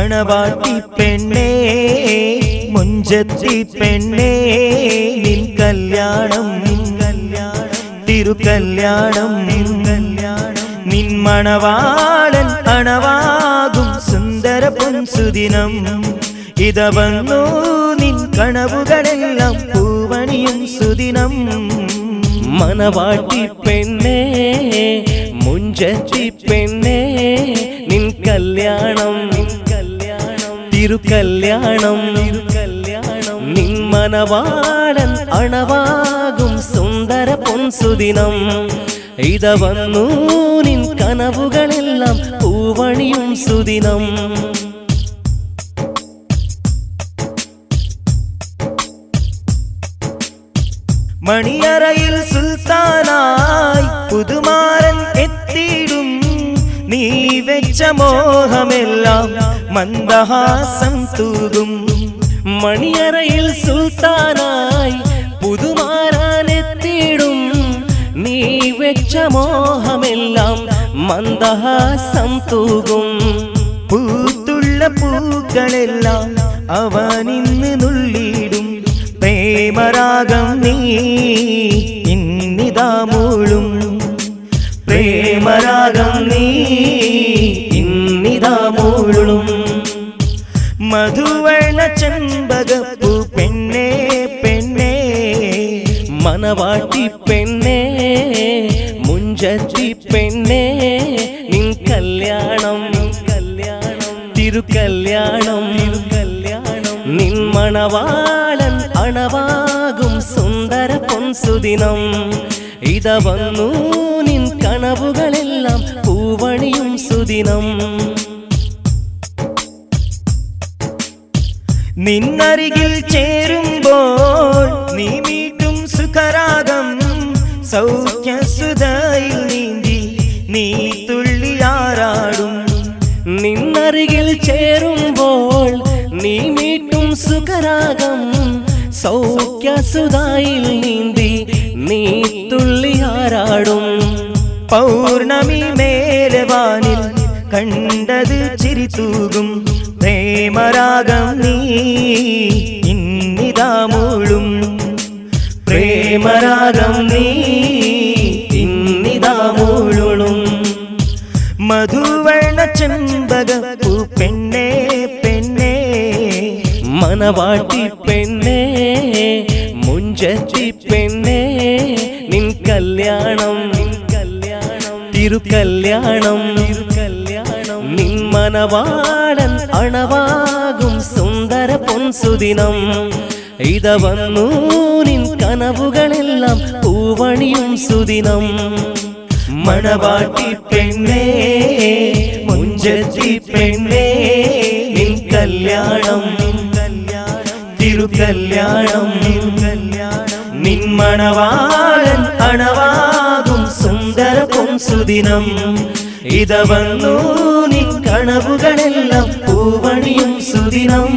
മണവാട്ടി പെണ്ണേ മുഞ്ചത്തി പെണ്ണേ നിൻ കല്യാണം തിരുകല്യാണം നിൻ മണവാളൻ അണവാകും സുന്ദര പൊൻസുദിനം ഇത വന്നു നിൻ കനവുകളെല്ലാം പൂവണിയും സുദിനം മണവാട്ടി പെണ്ണേ മുഞ്ചത്തി പെണ്ണേ നിൻ കല്യാണം തിരുകല്യാണം നിൻ മണവാളൻ അണവാകും സുന്ദര പൊൻസുദിനം ഇത വന്നു നിൻ കനവുകളെല്ലാം പൂവണിയും സുദിനം മണിയറയിൽ സുൽത്താനായി പുതുമാരൻ എത്തിയിടും നീ വെച്ച മോഹമെല്ലാം മന്ദഹാസം തൂകും മണിയറയിൽ സുൽത്താനായി പുതുമാരൻ എത്തിയിടും നീ വെച്ച മോഹമെല്ലാം മന്ദഹാസം തൂകും പൂത്തുള്ള പൂക്കളെല്ലാം അവനിന്ന് നുള്ളിയിടും പ്രേമരാഗം നീ ഇന്നിതാ മൂളും പ്രേമരാഗം നീ ഇന്നിതാ മൂളും മധുവർണ ചെമ്പകപ്പൂ പെണ്ണേ പെണ്ണേ മണവാട്ടി പെണ്ണേ മുഞ്ചത്തി പെണ്ണേ നിൻ കല്യാണം തിരുകല്യാണം നിൻ മണവാളൻ അണവാകും സുന്ദര പൊൻസുദിനം ഇത വന്നു നിൻ കനവുകളെല്ലാം പൂവണിയും സുദിനം നിന്നരികിൽ ചേരുമ്പോൾ നീ മീട്ടും സുഖരാഗം സൗഖ്യസുധയിൽ നീന്തി നീ തുള്ളിയാറാടും നിന്നരികിൽ ചേരുമ്പോൾ നീ മീട്ടും സുഖരാഗം സൗഖ്യസുധായിൽ നീന്തി നീ തുള്ളിയാറാടും പൗർണമി മേലവാനിൽ കണ്ടത് ചിരി തൂകും പ്രേമരാഗം നീ ഇന്നിതാ മൂളും പ്രേമരാഗം നീ ഇന്നിതാ മൂളും മധുവർണ ചെമ്പകപ്പൂ പെണ്ണേ പെണ്ണേ മണവാട്ടി പെണ്ണേ മുഞ്ചത്തി പെണ്ണേ നിൻ കല്യാണം തിരുകല്യാണം നിൻ മണവാളൻ അണവാകും സുന്ദര പൊൻസുദിനം ഇത വന്നു നിൻ കനവുകളെല്ലാം പൂവണിയും സുദിനം മണവാട്ടി പെണ്ണേ മുഞ്ചത്തി പെണ്ണേ നിൻ കല്യാണം തിരുകല്യാണം നിൻ മണവാളൻ അണവാകും സുന്ദര പൊൻസുദിനം ഇത വന്നു നിൻ കനവുകളെല്ലാം പൂവണിയും സുദിനം